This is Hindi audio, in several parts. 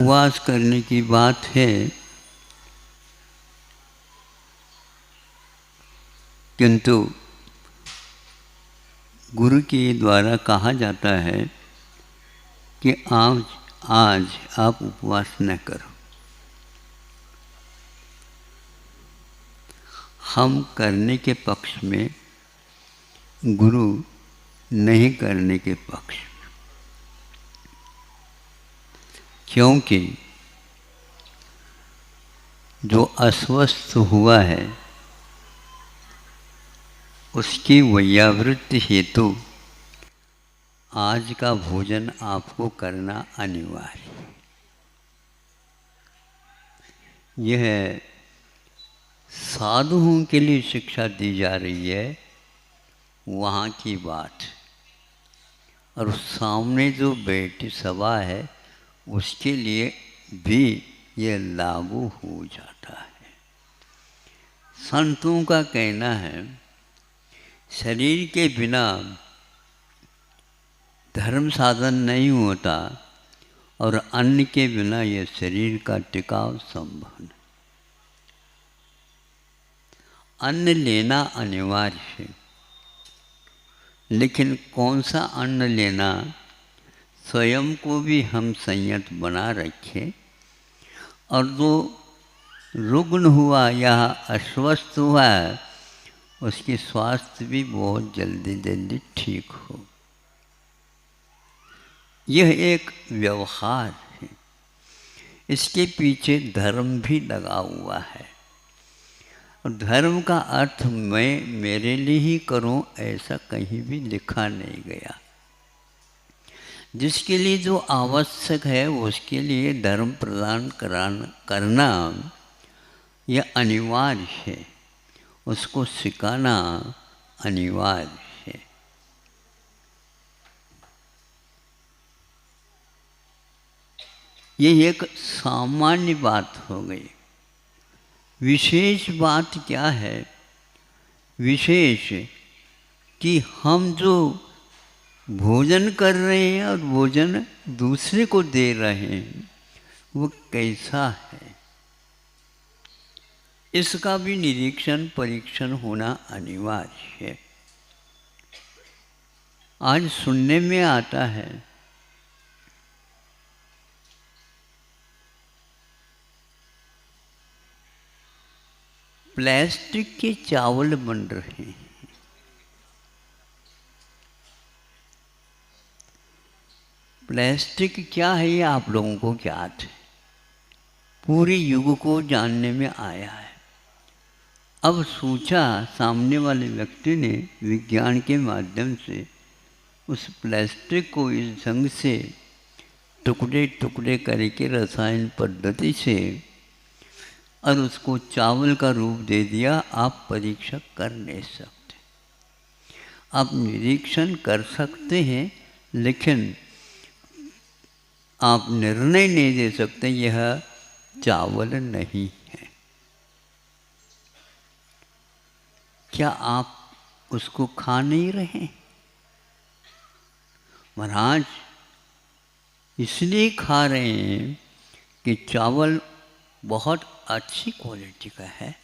उपवास करने की बात है, किंतु गुरु के द्वारा कहा जाता है कि आज आप उपवास न करो। हम करने के पक्ष में, गुरु नहीं करने के पक्ष में। क्योंकि जो अस्वस्थ हुआ है उसकी वैयावृत्ति हेतु आज का भोजन आपको करना अनिवार्य है। यह साधुओं के लिए शिक्षा दी जा रही है, वहाँ की बात। और सामने जो बैठी सभा है उसके लिए भी यह लागू हो जाता है। संतों का कहना है, शरीर के बिना धर्म साधन नहीं होता और अन्न के बिना यह शरीर का टिकाव संभव नहीं। अन्न लेना अनिवार्य है, लेकिन कौन सा अन्न लेना, स्वयं को भी हम संयत बना रखें। और जो रुग्ण हुआ या अस्वस्थ हुआ है उसकी स्वास्थ्य भी बहुत जल्दी ठीक हो। यह एक व्यवहार है, इसके पीछे धर्म भी लगा हुआ है। और धर्म का अर्थ मैं मेरे लिए ही करूं ऐसा कहीं भी लिखा नहीं गया। जिसके लिए जो आवश्यक है उसके लिए धर्म प्रदान करना यह अनिवार्य है, उसको सिखाना अनिवार्य है। ये एक सामान्य बात हो गई। विशेष बात क्या है? विशेष कि हम जो भोजन कर रहे हैं और भोजन दूसरे को दे रहे हैं वो कैसा है, इसका भी निरीक्षण परीक्षण होना अनिवार्य है। आज सुनने में आता है प्लास्टिक के चावल बन रहे हैं। प्लास्टिक क्या है ये आप लोगों को ज्ञात है, पूरे युग को जानने में आया है। अब सोचा सामने वाले व्यक्ति ने विज्ञान के माध्यम से उस प्लास्टिक को इस ढंग से टुकड़े टुकड़े करके रसायन पद्धति से और उसको चावल का रूप दे दिया। आप परीक्षा कर नहीं सकते, आप निरीक्षण कर सकते हैं, लेकिन आप निर्णय नहीं दे सकते यह चावल नहीं है। क्या आप उसको खा नहीं रहे? महाराज इसलिए खा रहे हैं कि चावल बहुत अच्छी क्वालिटी का है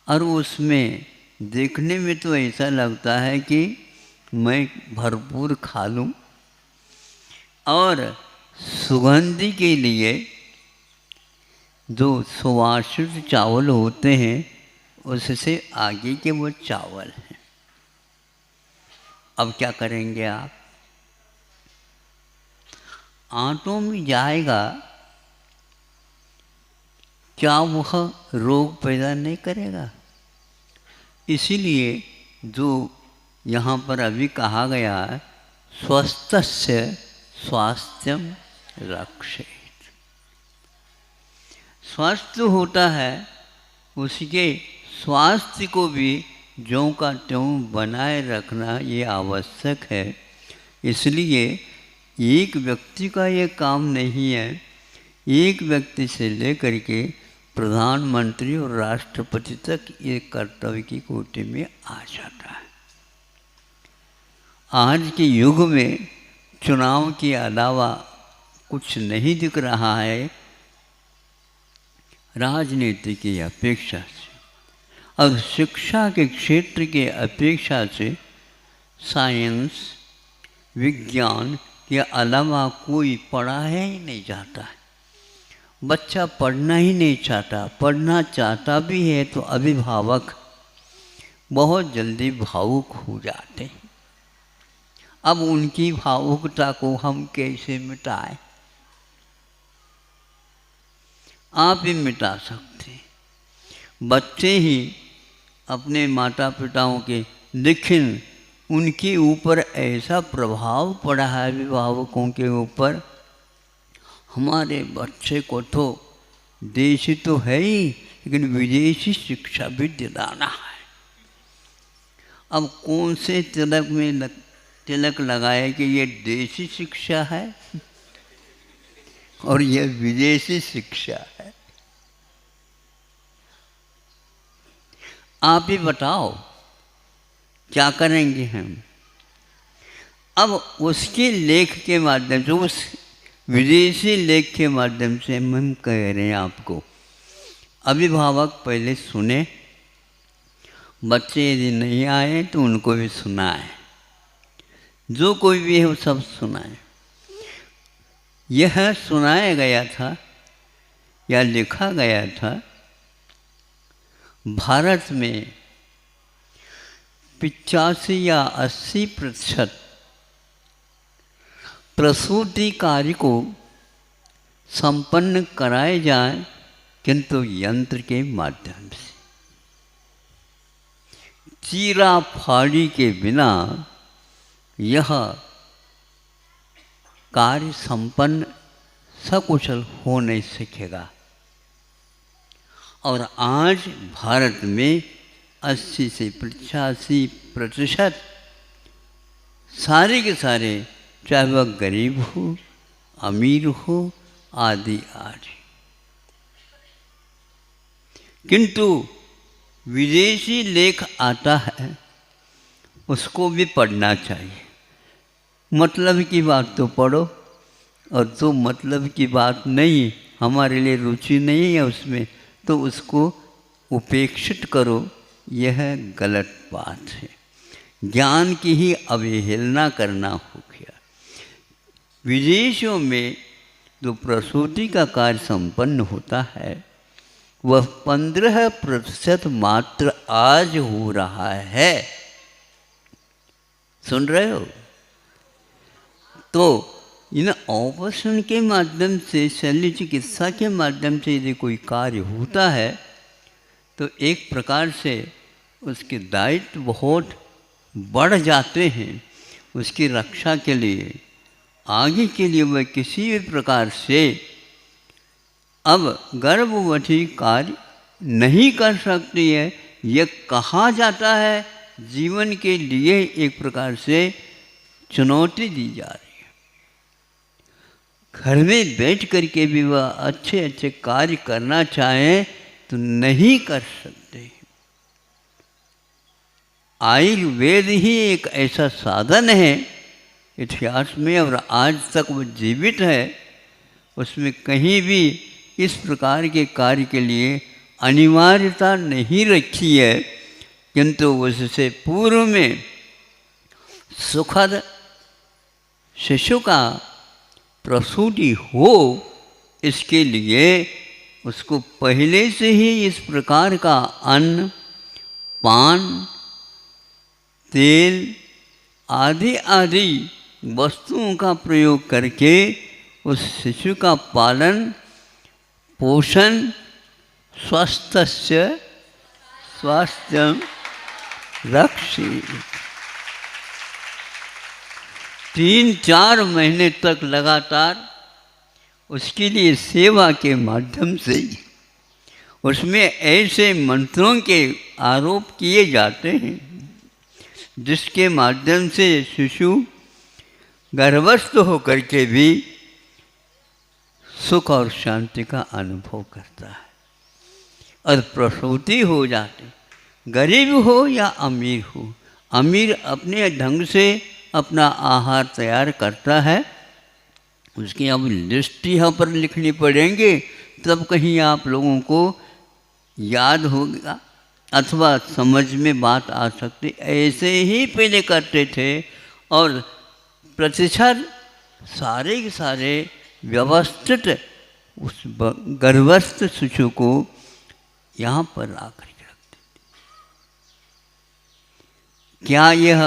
और उसमें देखने में तो ऐसा लगता है कि मैं भरपूर खा लूं। और सुगंधी के लिए जो सुवासित चावल होते हैं उससे आगे के वो चावल हैं। अब क्या करेंगे आप? आंतों में जाएगा, क्या वह रोग पैदा नहीं करेगा? इसीलिए जो यहाँ पर अभी कहा गया है, स्वस्थस्य स्वास्थ्यम रक्षेत। स्वस्थ होता है उसके स्वास्थ्य को भी ज्यों का त्यों बनाए रखना ये आवश्यक है। इसलिए एक व्यक्ति का ये काम नहीं है, एक व्यक्ति से लेकर के प्रधानमंत्री और राष्ट्रपति तक ये कर्तव्य की कोटि में आ जाता है। आज के युग में चुनाव के अलावा कुछ नहीं दिख रहा है राजनीति की अपेक्षा से, और शिक्षा के क्षेत्र के अपेक्षा से साइंस विज्ञान के अलावा कोई पढ़ाया ही नहीं जाता है। बच्चा पढ़ना ही नहीं चाहता, पढ़ना चाहता भी है तो अभिभावक बहुत जल्दी भावुक हो जाते हैं। अब उनकी भावुकता को हम कैसे मिटाएं? आप ही मिटा सकते हैं। बच्चे ही अपने माता पिताओं के, लेकिन उनके ऊपर ऐसा प्रभाव पड़ा है अभिभावकों के ऊपर, हमारे बच्चे को तो देशी तो है ही, लेकिन विदेशी शिक्षा भी दिलाना है। अब कौन से तिलक में तिलक लगाए कि ये देशी शिक्षा है और ये विदेशी शिक्षा है? आप ही बताओ क्या करेंगे हम? अब उसके लेख के माध्यम से, उस विदेशी लेख के माध्यम से हम कह रहे हैं आपको, अभिभावक पहले सुने, बच्चे यदि नहीं आए तो उनको भी सुनाए, जो कोई भी है वो सब सुनाए। यह सुनाया गया था या लिखा गया था, भारत में 85 या 80% प्रसूति कार्य को संपन्न कराए जाए, किंतु यंत्र के माध्यम से, चीरा फाड़ी के बिना यह कार्य संपन्न सकुशल हो नहीं सकेगा। और आज भारत में 80 से 85% सारे के सारे, चाहे वह गरीब हो अमीर हो आदि आदि, किंतु विदेशी लेख आता है उसको भी पढ़ना चाहिए। मतलब की बात तो पढ़ो, और जो मतलब की बात नहीं, हमारे लिए रुचि नहीं है उसमें, तो उसको उपेक्षित करो। यह गलत बात है। ज्ञान की ही अवहेलना करना हो गया। विदेशों में जो प्रसूति का कार्य संपन्न होता है वह 15% मात्र आज हो रहा है। सुन रहे हो? तो इन ऑपरेशन के माध्यम से, शल्य चिकित्सा के माध्यम से यदि कोई कार्य होता है तो एक प्रकार से उसके दायित्व बहुत बढ़ जाते हैं। उसकी रक्षा के लिए, आगे के लिए वह किसी भी प्रकार से अब गर्भवती कार्य नहीं कर सकती है। यह कहा जाता है जीवन के लिए एक प्रकार से चुनौती दी जा रही है। घर में बैठ करके भी वह अच्छे अच्छे कार्य करना चाहें तो नहीं कर सकते। आयुर्वेद ही एक ऐसा साधन है इतिहास में, और आज तक वो जीवित है। उसमें कहीं भी इस प्रकार के कार्य के लिए अनिवार्यता नहीं रखी है, किंतु उससे पूर्व में सुखद शिशु का प्रसूति हो, इसके लिए उसको पहले से ही इस प्रकार का अन्न, पान, तेल आदि आदि वस्तुओं का प्रयोग करके उस शिशु का पालन पोषण, स्वास्थ्य रक्षी 3-4 महीने तक लगातार उसके लिए सेवा के माध्यम से उसमें ऐसे मंत्रों के आरोप किए जाते हैं जिसके माध्यम से शिशु गर्भस्थ होकर के भी सुख और शांति का अनुभव करता है और प्रसूति हो जाती। गरीब हो या अमीर हो, अमीर अपने ढंग से अपना आहार तैयार करता है उसकी अब लिस्ट यहाँ पर लिखनी पड़ेंगे, तब कहीं आप लोगों को याद होगा अथवा समझ में बात आ सकती। ऐसे ही पहले करते थे और प्रतिशत सारे के सारे व्यवस्थित उस गर्भस्थ शिशु को यहाँ पर ला करके रखते थे। क्या यह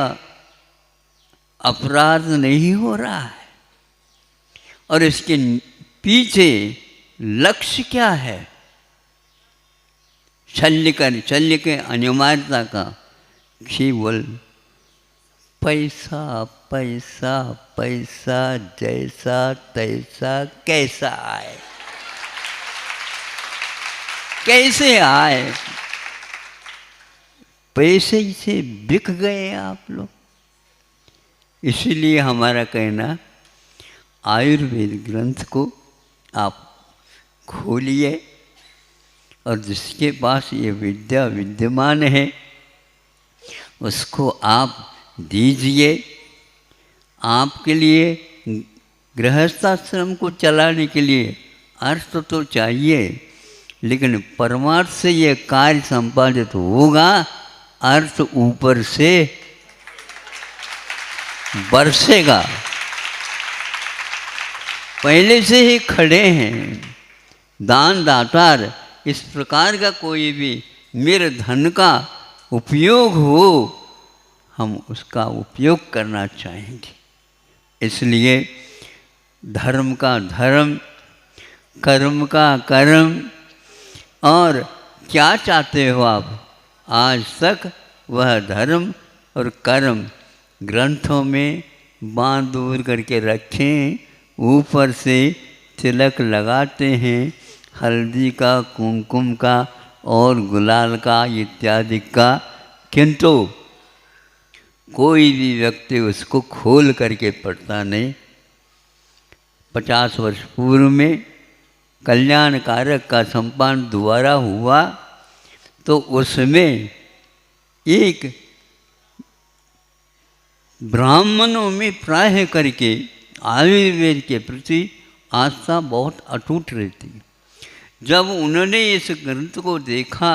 अपराध नहीं हो रहा है? और इसके पीछे लक्ष्य क्या है? शल्य के अनिवार्यता का केवल पैसा पैसा पैसा, जैसा तैसा, कैसा आए, कैसे आए। पैसे से बिक गए आप लोग। इसीलिए हमारा कहना, आयुर्वेद ग्रंथ को आप खोलिए और जिसके पास ये विद्या विद्यमान है उसको आप दीजिए। आपके लिए गृहस्थाश्रम को चलाने के लिए अर्थ तो चाहिए, लेकिन परमार्थ से ये कार्य संपादित होगा, अर्थ ऊपर से बरसेगा। पहले से ही खड़े हैं दान दातार। इस प्रकार का कोई भी मेरे धन का उपयोग हो, हम उसका उपयोग करना चाहेंगे। इसलिए धर्म का धर्म, कर्म का कर्म। और क्या चाहते हो आप? आज तक वह धर्म और कर्म ग्रंथों में बांध दूर करके रखें। ऊपर से तिलक लगाते हैं, हल्दी का, कुमकुम का और गुलाल का इत्यादि का, किंतु कोई भी व्यक्ति उसको खोल करके पढ़ता नहीं। 50 वर्ष पूर्व में कल्याण कारक का संपादन दोबारा हुआ तो उसमें एक ब्राह्मणों में प्राय करके आयुर्वेद के प्रति आस्था बहुत अटूट रहती। जब उन्होंने इस ग्रंथ को देखा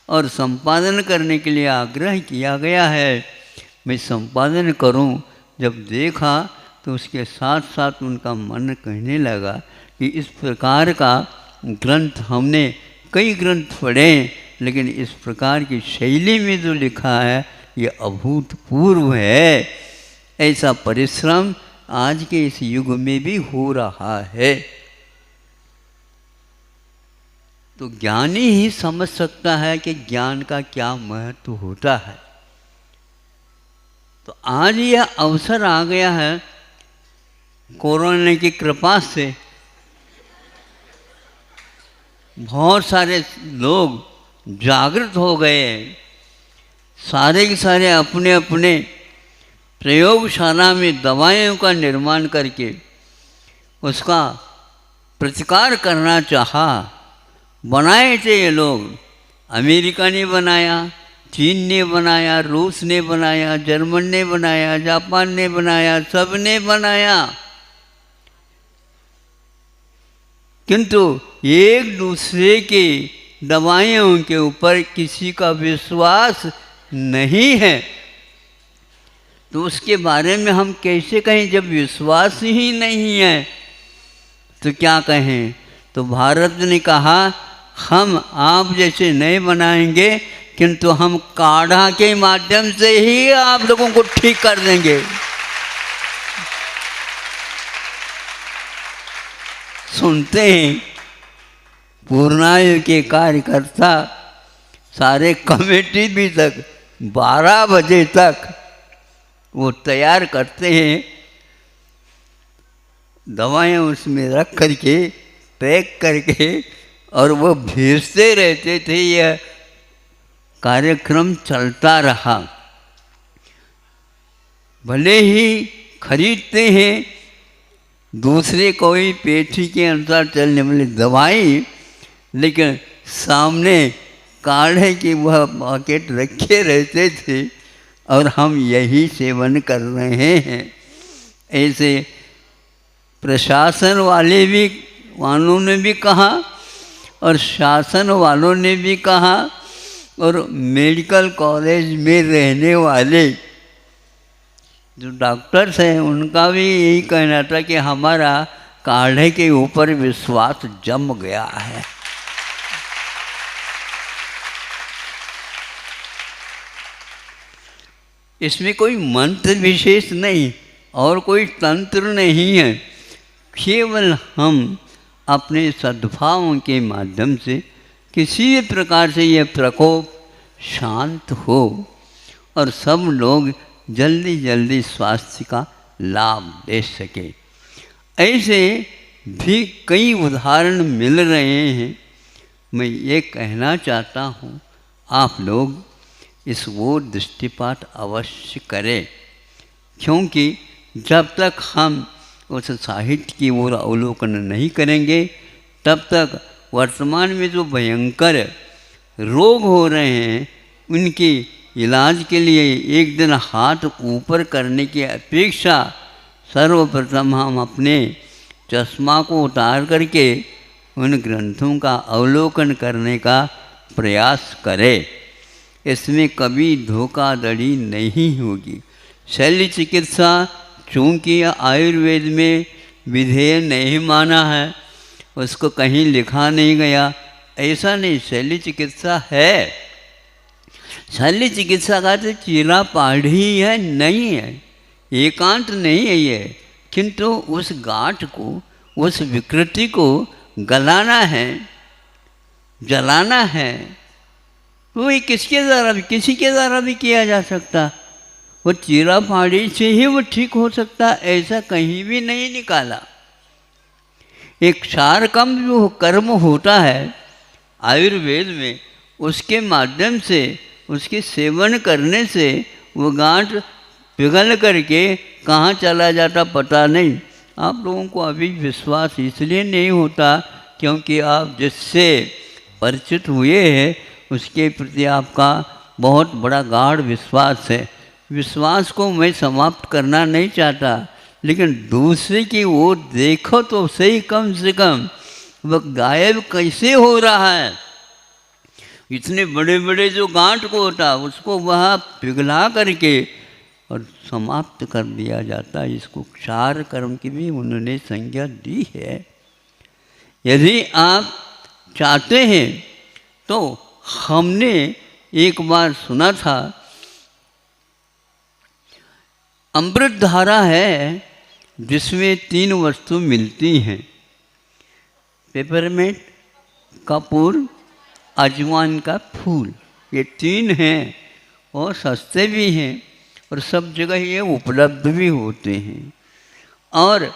और संपादन करने के लिए आग्रह किया गया है, मैं संपादन करूं, जब देखा तो उसके साथ साथ उनका मन कहने लगा कि इस प्रकार का ग्रंथ हमने कई ग्रंथ पढ़े, लेकिन इस प्रकार की शैली में जो लिखा है ये अभूतपूर्व है। ऐसा परिश्रम आज के इस युग में भी हो रहा है। तो ज्ञानी ही समझ सकता है कि ज्ञान का क्या महत्व होता है। तो आज यह अवसर आ गया है कोरोना की कृपा से। बहुत सारे लोग जागृत हो गए, सारे के सारे अपने अपने प्रयोगशाला में दवाइयों का निर्माण करके उसका प्रतिकार करना चाहा। बनाए थे ये लोग, अमेरिका ने बनाया, चीन ने बनाया, रूस ने बनाया, जर्मन ने बनाया, जापान ने बनाया, सब ने बनाया, किंतु एक दूसरे की दवाइयों के ऊपर किसी का विश्वास नहीं है। तो उसके बारे में हम कैसे कहें? जब विश्वास ही नहीं है तो क्या कहें? तो भारत ने कहा हम आप जैसे नहीं बनाएंगे, किंतु हम काढ़ा के माध्यम से ही आप लोगों को ठीक कर देंगे। सुनते हैं पूर्णायु के कार्यकर्ता सारे कमेटी भी तक 12 बजे तक वो तैयार करते हैं, दवाएं उसमें रख करके पैक करके, और वो भेजते रहते थे। यह कार्यक्रम चलता रहा। भले ही खरीदते हैं दूसरे कोई पेठी के अनुसार चलने वाली दवाई, लेकिन सामने काढ़े की वह पैकेट रखे रहते थे और हम यही सेवन कर रहे हैं। ऐसे प्रशासन वालों ने भी कहा और शासन वालों ने भी कहा और मेडिकल कॉलेज में रहने वाले जो डॉक्टर्स हैं उनका भी यही कहना था कि हमारा काढ़े के ऊपर विश्वास जम गया है। इसमें कोई मंत्र विशेष नहीं और कोई तंत्र नहीं है, केवल हम अपने सद्भावों के माध्यम से किसी भी प्रकार से यह प्रकोप शांत हो और सब लोग जल्दी जल्दी स्वास्थ्य का लाभ ले सके। ऐसे भी कई उदाहरण मिल रहे हैं। मैं ये कहना चाहता हूँ आप लोग इस ओर दृष्टिपात अवश्य करें, क्योंकि जब तक हम उस साहित्य की ओर अवलोकन नहीं करेंगे तब तक वर्तमान में जो भयंकर रोग हो रहे हैं उनके इलाज के लिए एक दिन हाथ ऊपर करने की अपेक्षा सर्वप्रथम हम अपने चश्मा को उतार करके उन ग्रंथों का अवलोकन करने का प्रयास करें। इसमें कभी धोखाधड़ी नहीं होगी। शल्य चिकित्सा चूँकि आयुर्वेद में विधेय नहीं माना है, उसको कहीं लिखा नहीं गया, ऐसा नहीं। शल्य चिकित्सा है, शल्य चिकित्सा का तो चीरा पाढ़ी है, नहीं है, एकांत नहीं है ये, किंतु उस गांठ को, उस विकृति को गलाना है, जलाना है। वो ये किसके द्वारा भी, किसी के द्वारा भी किया जा सकता। वो चीरा फाड़ी से ही वो ठीक हो सकता, ऐसा कहीं भी नहीं निकाला। एक क्षारकम जो कर्म होता है आयुर्वेद में, उसके माध्यम से, उसके सेवन करने से वो गांठ पिघल करके कहाँ चला जाता पता नहीं। आप लोगों को अभी विश्वास इसलिए नहीं होता क्योंकि आप जिससे परिचित हुए हैं उसके प्रति आपका बहुत बड़ा गाढ़ विश्वास है। विश्वास को मैं समाप्त करना नहीं चाहता, लेकिन दूसरे की ओर देखो तो सही, कम से कम वह गायब कैसे हो रहा है। इतने बड़े बड़े जो गांठ को होता उसको वहाँ पिघला करके और समाप्त कर दिया जाता है। इसको क्षार कर्म की भी उन्होंने संज्ञा दी है। यदि आप चाहते हैं तो हमने एक बार सुना था, अमृत धारा है जिसमें 3 वस्तु मिलती हैं, पेपरमेंट, कपूर, अजवाइन का फूल। ये 3 हैं और सस्ते भी हैं और सब जगह ये उपलब्ध भी होते हैं। और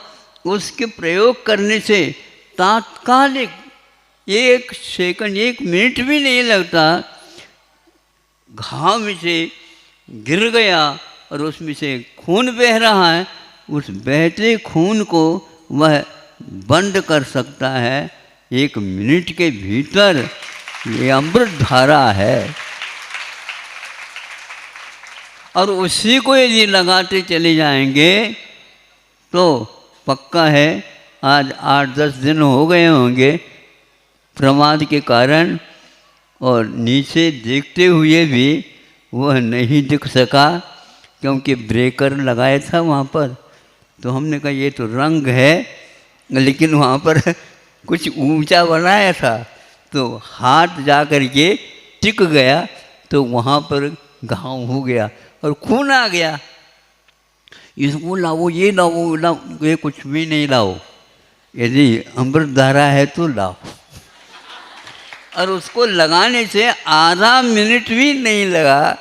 उसके प्रयोग करने से तात्कालिक 1 सेकंड, 1 मिनट भी नहीं लगता, घाव में से गिर गया और उसमें से खून बह रहा है, उस बहते खून को वह बंद कर सकता है 1 मिनट के भीतर। ये अमृत धारा है और उसी को यदि लगाते चले जाएंगे तो पक्का है आज 8-10 दिन हो गए होंगे प्रमाद के कारण, और नीचे देखते हुए भी वह नहीं दिख सका क्योंकि ब्रेकर लगाया था वहाँ पर। तो हमने कहा ये तो रंग है, लेकिन वहाँ पर कुछ ऊंचा बनाया था तो हाथ जा कर के टिक गया तो वहाँ पर घाव हो गया और खून आ गया। इसको लाओ, ये लाओ, ये कुछ भी नहीं लाओ, यदि अमृत धारा है तो लाओ। और उसको लगाने से आधा मिनट भी नहीं लगा,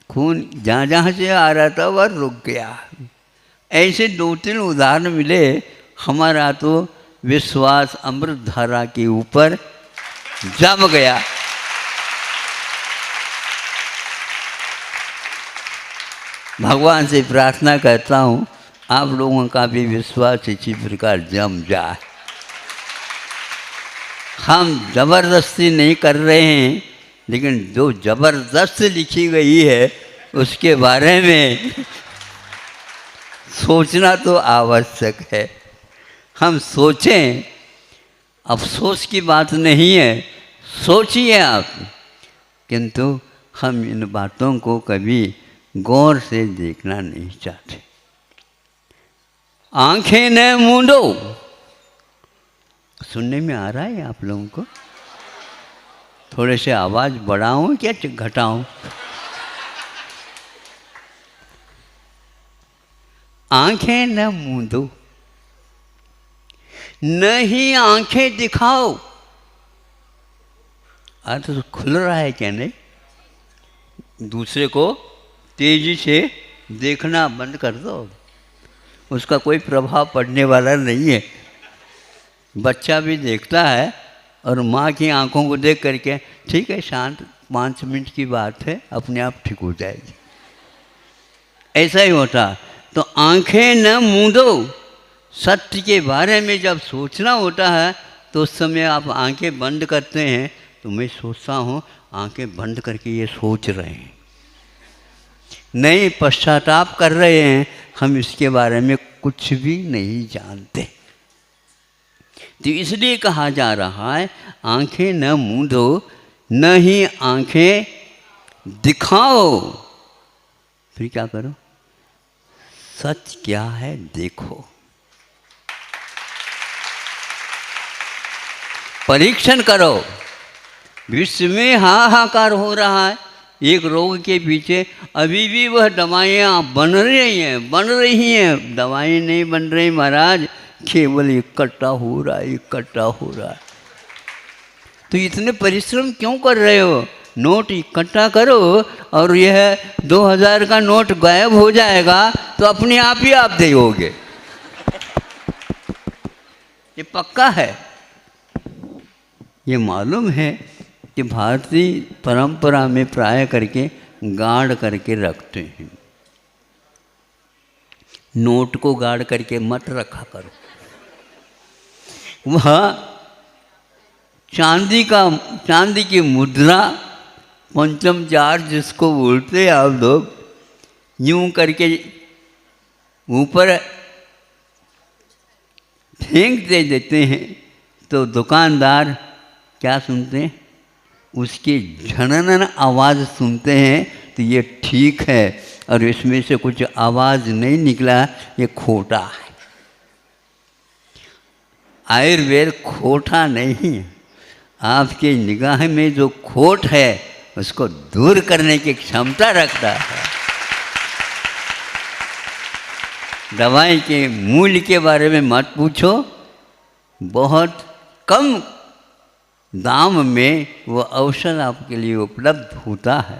खून जहाँ जहाँ से आ रहा था वह रुक गया। ऐसे 2-3 उदाहरण मिले। हमारा तो विश्वास अमृत धारा के ऊपर जम गया। भगवान से प्रार्थना करता हूँ आप लोगों का भी विश्वास इसी प्रकार जम जाए। हम जबरदस्ती नहीं कर रहे हैं, लेकिन जो जबरदस्त लिखी गई है उसके बारे में सोचना तो आवश्यक है। हम सोचें, अफसोस की बात नहीं है, सोचिए आप, किंतु हम इन बातों को कभी गौर से देखना नहीं चाहते। आंखें न मूंदो, सुनने में आ रहा है आप लोगों को? थोड़े से आवाज बढ़ाऊं क्या घटाऊं? आंखें न मूंदो, न ही आंखें दिखाओ। अर्थ तो खुल रहा है क्या? नहीं, दूसरे को तेजी से देखना बंद कर दो, उसका कोई प्रभाव पड़ने वाला नहीं है। बच्चा भी देखता है और माँ की आंखों को देख करके ठीक है, शांत, 5 मिनट की बात है, अपने आप ठीक हो जाएगी। ऐसा ही होता। तो आंखें न मूंदो, सत्य के बारे में जब सोचना होता है तो उस समय आप आंखें बंद करते हैं। तो मैं सोचता हूँ आंखें बंद करके ये सोच रहे हैं, नहीं पश्चाताप कर रहे हैं, हम इसके बारे में कुछ भी नहीं जानते। तो इसलिए कहा जा रहा है आंखें न मूंदो, न ही आंखें दिखाओ। फिर क्या करो? सच क्या है देखो, परीक्षण करो। विश्व में हाहाकार हो रहा है एक रोग के पीछे, अभी भी वह दवाइयाँ बन रही हैं। दवाई नहीं बन रही महाराज, केवल इकट्ठा हो रहा है, इकट्ठा हो रहा है। तो इतने परिश्रम क्यों कर रहे हो? नोट इकट्ठा करो और यह 2000 का नोट गायब हो जाएगा तो अपने आप ही आप दोगे, ये पक्का है। ये मालूम है कि भारतीय परंपरा में प्राय करके गाड़ करके रखते हैं। नोट को गाड़ करके मत रखा करो। वह चांदी की मुद्रा, पंचम चार जिसको बोलते हैं आप लोग, यूं करके ऊपर फेंक दे देते हैं तो दुकानदार क्या सुनते हैं? उसकी झनन आवाज़ सुनते हैं तो ये ठीक है, और इसमें से कुछ आवाज़ नहीं निकला, ये खोटा है। आयुर्वेद खोटा नहीं है, आपके निगाह में जो खोट है उसको दूर करने की क्षमता रखता है। दवाई के मूल्य के बारे में मत पूछो, बहुत कम दाम में वो औषध आपके लिए उपलब्ध होता है।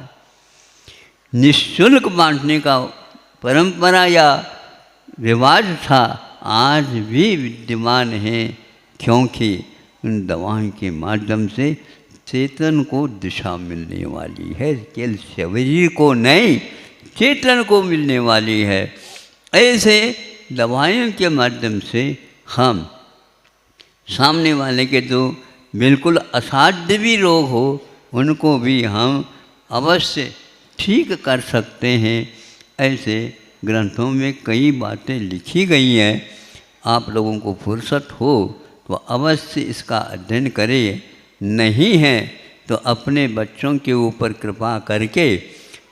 निःशुल्क बांटने का परंपरा या रिवाज था, आज भी विद्यमान है, क्योंकि उन दवाओं के माध्यम से चेतन को दिशा मिलने वाली है, केवल शरीर को नहीं, चेतन को मिलने वाली है। ऐसे दवाइयों के माध्यम से हम सामने वाले के जो बिल्कुल असाध्य भी रोग हो उनको भी हम अवश्य ठीक कर सकते हैं। ऐसे ग्रंथों में कई बातें लिखी गई हैं। आप लोगों को फुर्सत हो तो अवश्य इसका अध्ययन करें, नहीं है तो अपने बच्चों के ऊपर कृपा करके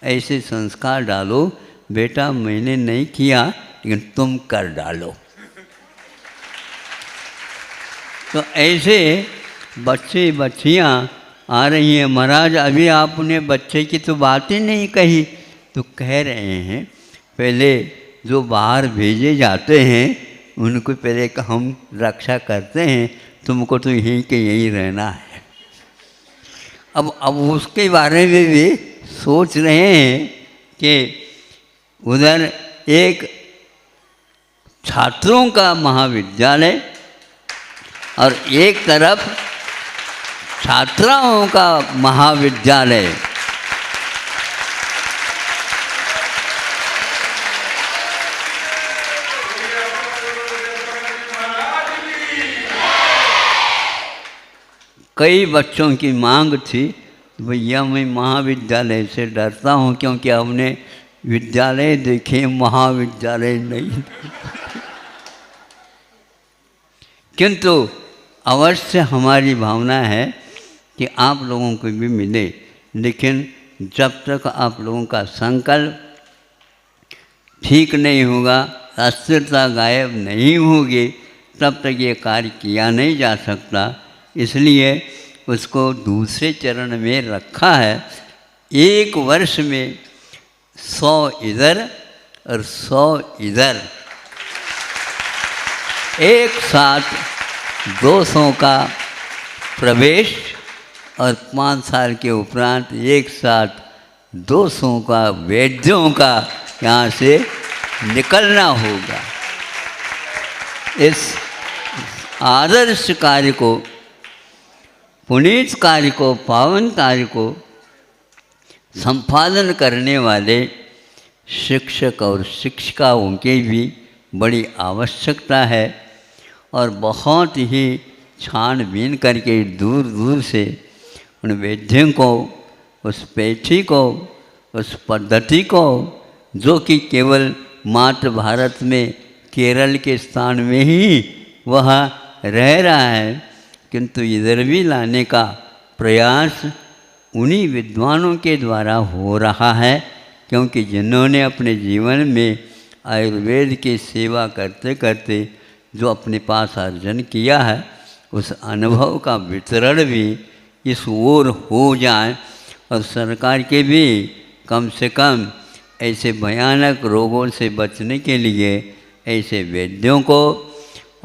ऐसे संस्कार डालो, बेटा मैंने नहीं किया लेकिन तुम कर डालो। तो ऐसे बच्चे बच्चियाँ आ रही हैं। महाराज अभी आपने बच्चे की तो बात ही नहीं कही। तो कह रहे हैं पहले जो बाहर भेजे जाते हैं उनको पहले हम रक्षा करते हैं, तुमको तो यहीं के यहीं रहना है। अब उसके बारे में भी सोच रहे हैं कि उधर एक छात्रों का महाविद्यालय और एक तरफ छात्राओं का महाविद्यालय। कई बच्चों की मांग थी, भैया मैं महाविद्यालय से डरता हूँ क्योंकि हमने विद्यालय देखे, महाविद्यालय नहीं। किंतु अवश्य हमारी भावना है कि आप लोगों को भी मिले, लेकिन जब तक आप लोगों का संकल्प ठीक नहीं होगा, अस्थिरता गायब नहीं होगी, तब तक ये कार्य किया नहीं जा सकता। इसलिए उसको दूसरे चरण में रखा है। 1 वर्ष में 100 इधर और 100 इधर, एक साथ 200 का प्रवेश और 5 साल के उपरांत एक साथ 200 का वैद्यों का यहाँ से निकलना होगा। इस आदर्श कार्य को, पुनीत कार्य को, पावन कार्य को संपादन करने वाले शिक्षक और शिक्षिकाओं की भी बड़ी आवश्यकता है और बहुत ही छानबीन करके दूर दूर से उन वैद्यों को, उस पेठी को, उस पद्धति को, जो कि केवल मात्र भारत में केरल के स्थान में ही वह रह रहा है, किंतु इधर भी लाने का प्रयास उन्हीं विद्वानों के द्वारा हो रहा है, क्योंकि जिन्होंने अपने जीवन में आयुर्वेद की सेवा करते करते जो अपने पास अर्जन किया है, उस अनुभव का वितरण भी इस ओर हो जाए और सरकार के भी कम से कम ऐसे भयानक रोगों से बचने के लिए ऐसे वैद्यों को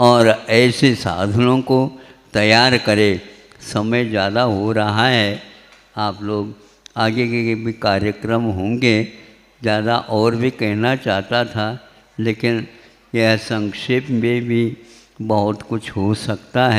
और ऐसे साधनों को तैयार करे। समय ज़्यादा हो रहा है, आप लोग आगे के भी कार्यक्रम होंगे, ज़्यादा और भी कहना चाहता था, लेकिन यह संक्षेप में भी बहुत कुछ हो सकता है।